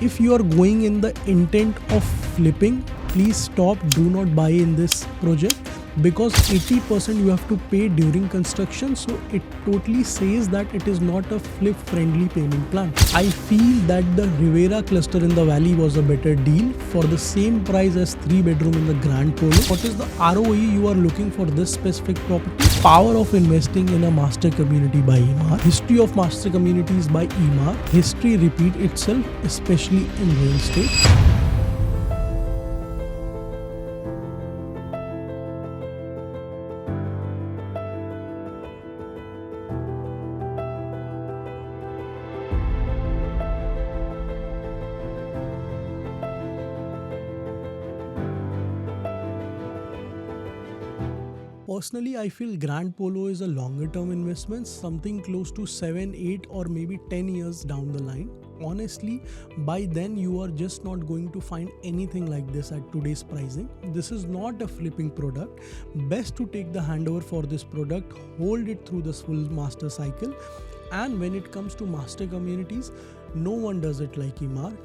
If you are going in the intent of flipping, please stop, do not buy in this project, because 80% you have to pay during construction, so it totally says that it is not a flip friendly payment plan. I feel that the Rivera cluster in the valley was a better deal for the same price as 3-bedroom in the Grand Polo. What is the ROE you are looking for this specific property? Power of investing in a master community by Emaar. History of master communities by Emaar. History repeat itself, especially in real estate. Personally, I feel Grand Polo is a longer term investment, something close to 7, 8 or maybe 10 years down the line. Honestly, by then you are just not going to find anything like this at today's pricing. This is not a flipping product. Best to take the handover for this product, hold it through the full master cycle. And when it comes to master communities, no one does it like Emaar.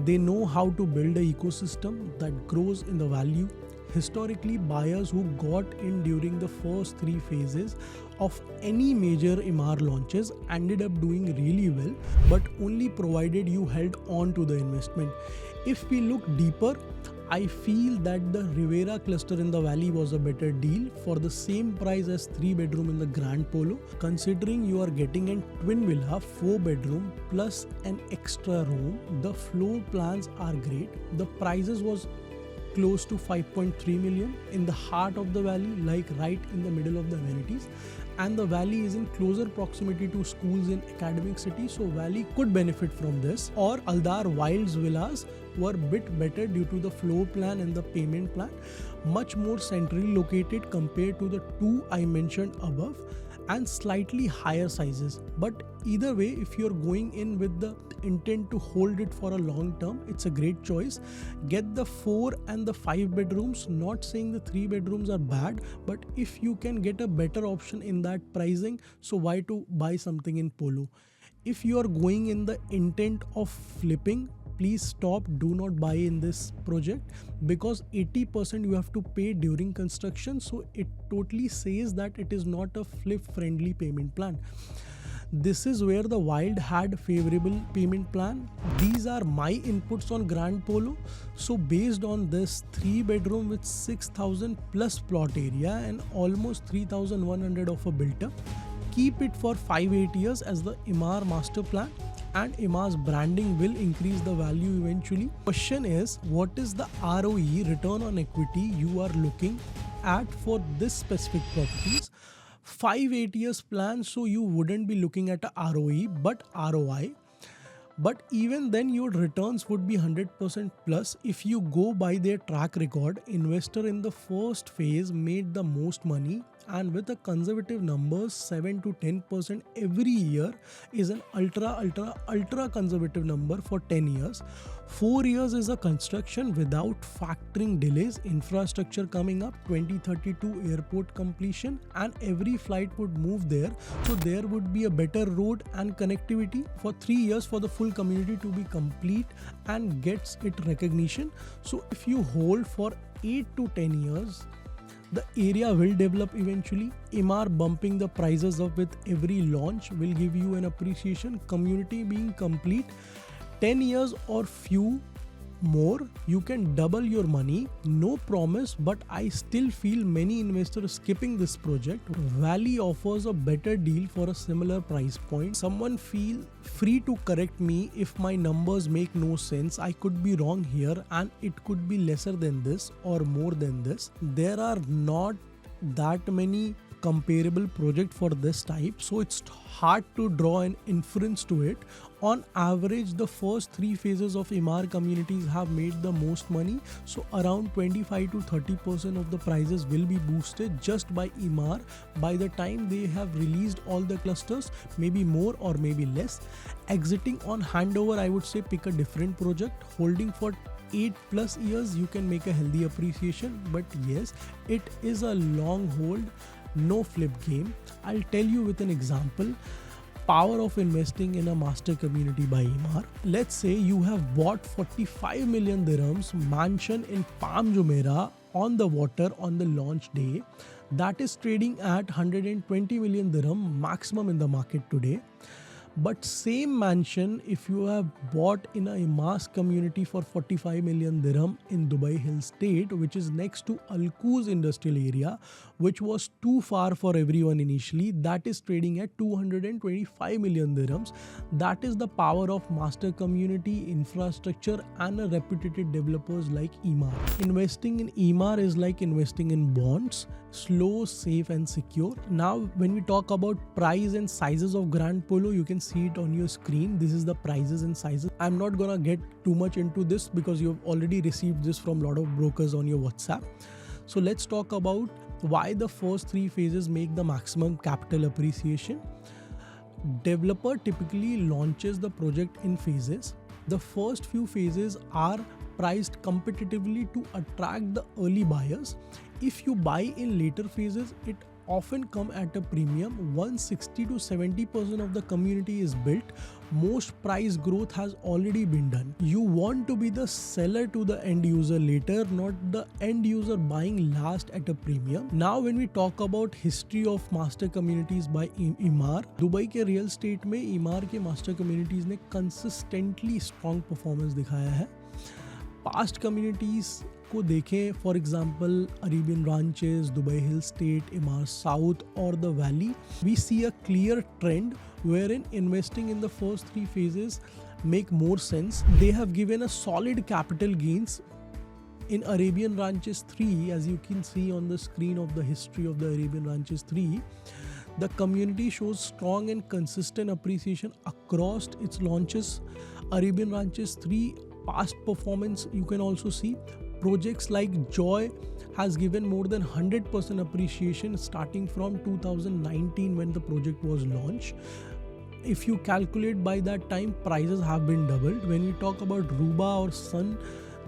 They know how to build an ecosystem that grows in the value. Historically, buyers who got in during the first 3 phases of any major Emaar launches ended up doing really well, but only provided you held on to the investment. If we look deeper, I feel that the Rivera cluster in the valley was a better deal for the same price as 3-bedroom in the Grand Polo. Considering you are getting a twin villa, 4-bedroom plus an extra room, the floor plans are great. The prices was close to 5.3 million in the heart of the valley, like right in the middle of the amenities, and the valley is in closer proximity to schools in academic city, so valley could benefit from this. Or Aldar Wilds villas were bit better due to the floor plan and the payment plan, much more centrally located compared to the 2 I mentioned above, and slightly higher sizes. But either way, if you're going in with the intent to hold it for a long term, it's a great choice. Get the 4 and the 5 bedrooms. Not saying the 3 bedrooms are bad, but if you can get a better option in that pricing, so why to buy something in Polo? If you are going in the intent of flipping, please stop, do not buy in this project, because 80% you have to pay during construction, so it totally says that it is not a flip friendly payment plan. This is where the Wild had favorable payment plan. These are my inputs on Grand Polo. So based on this, 3-bedroom with 6,000 plus plot area and almost 3,100 of a built up, keep it for 5-8 years as the Emaar master plan, and Emaar's branding will increase the value eventually. Question is, what is the ROE, return on equity, you are looking at for this specific properties? 5-8 years plan, so you wouldn't be looking at a ROE but ROI. But even then your returns would be 100% plus. If you go by their track record, investor in the first phase made the most money, and with a conservative numbers 7 to 10% every year is an ultra conservative number for 10 years. 4 years is a construction without factoring delays, infrastructure coming up, 2032 airport completion, and every flight would move there, so there would be a better road and connectivity. For 3 years for the full community to be complete and gets it recognition. So if you hold for 8 to 10 years, the area will develop eventually. Emaar bumping the prices up with every launch will give you an appreciation. Community being complete, 10 years or few more, you can double your money. No promise, but I still feel many investors skipping this project. Valley offers a better deal for a similar price point. Someone feel free to correct me if my numbers make no sense. I could be wrong here, and it could be lesser than this or more than this. There are not that many comparable project for this type, so it's hard to draw an inference to it. On average, the first 3 phases of Emaar communities have made the most money, so around 25 to 30% of the prices will be boosted just by Emaar by the time they have released all the clusters, maybe more or maybe less. Exiting on handover, I would say pick a different project. Holding for 8+ years, you can make a healthy appreciation, but yes, it is a long hold, no flip game. I'll tell you with an example. power of investing in a master community by Emaar. Let's say you have bought 45 million dirhams mansion in Palm Jumeirah on the water on the launch day. That is trading at 120 million dirham maximum in the market today. But same mansion, if you have bought in a Emaar community for 45 million dirham in Dubai Hill State, which is next to Al Quoz industrial area, which was too far for everyone initially, that is trading at 225 million dirhams. That is the power of master community, infrastructure and a reputed developers like Emaar. Investing in Emaar is like investing in bonds, slow, safe and secure. Now when we talk about price and sizes of Grand Polo, you can see it on your screen. This is the prices and sizes. I'm not gonna get too much into this because you've already received this from a lot of brokers on your WhatsApp. So let's talk about why the first three phases make the maximum capital appreciation. Developer typically launches the project in phases. The first few phases are priced competitively to attract the early buyers. If you buy in later phases, it often come at a premium. Once 60 to 70% of the community is built, most price growth has already been done. You want to be the seller to the end user later, not the end user buying last at a premium. Now when we talk about history of master communities by Emaar, Dubai के real estate में Emaar के master communities ने consistently strong performance दिखाया है. Past communities को देखें, for example Arabian Ranches, Dubai Hill Estate, Emaar South or the Valley, we see a clear trend wherein investing in the first three phases make more sense. They have given a solid capital gains. In Arabian Ranches 3, as you can see on the screen of the history of the Arabian Ranches 3, the community shows strong and consistent appreciation across its launches. Arabian Ranches 3 past performance you can also see. Projects like Joy has given more than 100% appreciation starting from 2019 when the project was launched. If you calculate by that time, prices have been doubled. When we talk about Ruba or Sun,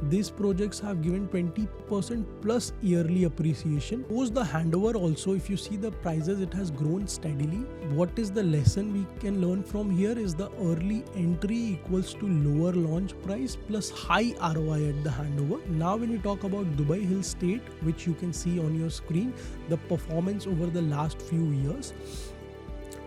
these projects have given 20% plus yearly appreciation. Post the handover also, if you see the prices, it has grown steadily. What is the lesson we can learn from here is the early entry equals to lower launch price plus high ROI at the handover. Now when we talk about Dubai Hill State, which you can see on your screen, the performance over the last few years.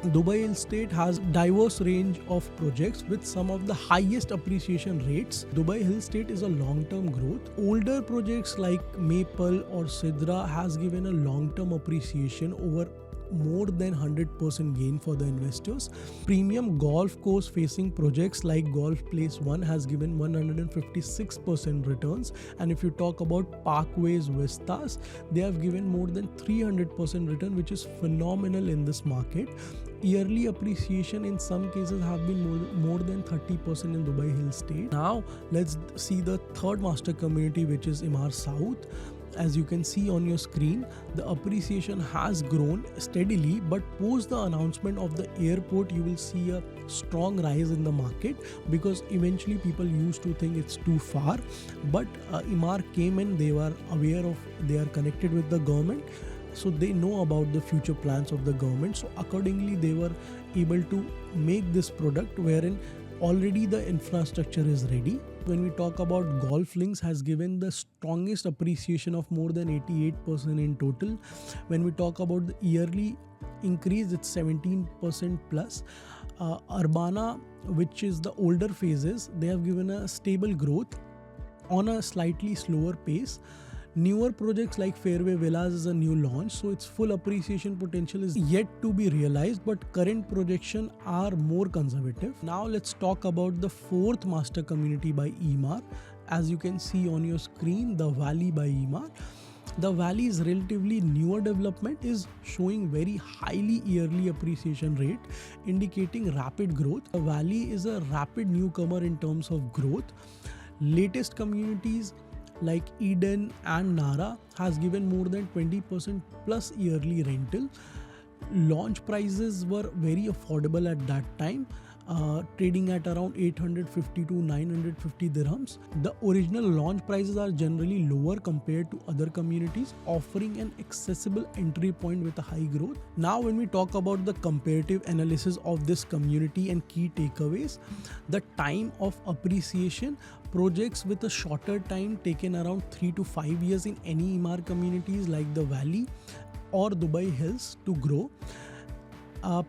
Dubai Hill State has diverse range of projects with some of the highest appreciation rates. Dubai Hill State is a long-term growth. Older projects like Maple or Sidra has given a long-term appreciation over more than 100% gain for the investors. Premium golf course facing projects like Golf Place 1 has given 156% returns, and if you talk about Parkways Vistas, they have given more than 300% return, which is phenomenal in this market. Yearly appreciation in some cases have been more than 30% in Dubai Hill State. Now let's see the third master community, which is Emaar South. As you can see on your screen, the appreciation has grown steadily, but post the announcement of the airport, you will see a strong rise in the market because eventually people used to think it's too far. But Emaar came in, they were aware of, they are connected with the government, so they know about the future plans of the government. So accordingly, they were able to make this product wherein already the infrastructure is ready. When we talk about Golf Links has given the strongest appreciation of more than 88% in total. When we talk about the yearly increase, it's 17% plus. Urbana, which is the older phases, they have given a stable growth on a slightly slower pace. Newer projects like Fairway Villas is a new launch, so its full appreciation potential is yet to be realized, but current projections are more conservative. Now let's talk about the fourth master community by Emaar. As you can see on your screen, the Valley by Emaar. The Valley's relatively newer development is showing very highly yearly appreciation rate, indicating rapid growth. The Valley is a rapid newcomer in terms of growth. Latest communities like Eden and Nara has given more than 20% plus yearly rental. Launch prices were very affordable at that time. trading at around 850 to 950 dirhams. The original launch prices are generally lower compared to other communities, offering an accessible entry point with a high growth. Now, when we talk about the comparative analysis of this community and key takeaways, the time of appreciation, projects with a shorter time taken around 3 to 5 years in any Emaar communities like the Valley or Dubai Hills to grow.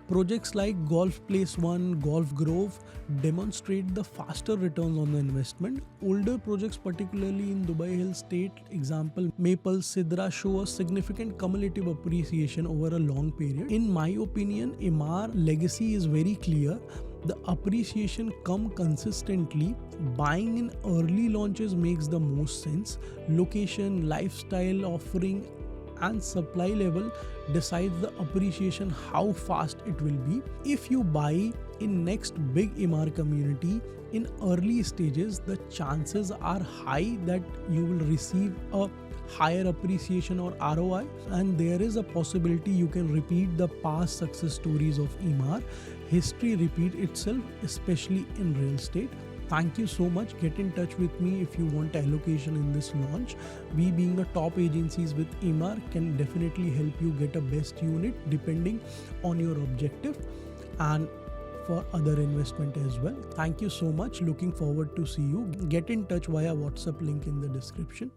Projects like Golf Place 1, Golf Grove demonstrate the faster returns on the investment. Older projects, particularly in Dubai Hill State, example Maple, Sidra, show a significant cumulative appreciation over a long period. In my opinion, Emaar legacy is very clear. The appreciation come consistently. Buying in early launches makes the most sense. Location, lifestyle offering and supply level decides the appreciation how fast it will be. If you buy in next big Emaar community in early stages, the chances are high that you will receive a higher appreciation or ROI, and there is a possibility you can repeat the past success stories of Emaar. History repeat itself, especially in real estate. Thank you so much. Get in touch with me if you want allocation in this launch. We being a top agencies with Emaar can definitely help you get a best unit depending on your objective and for other investment as well. Thank you so much. Looking forward to see you. Get in touch via WhatsApp link in the description.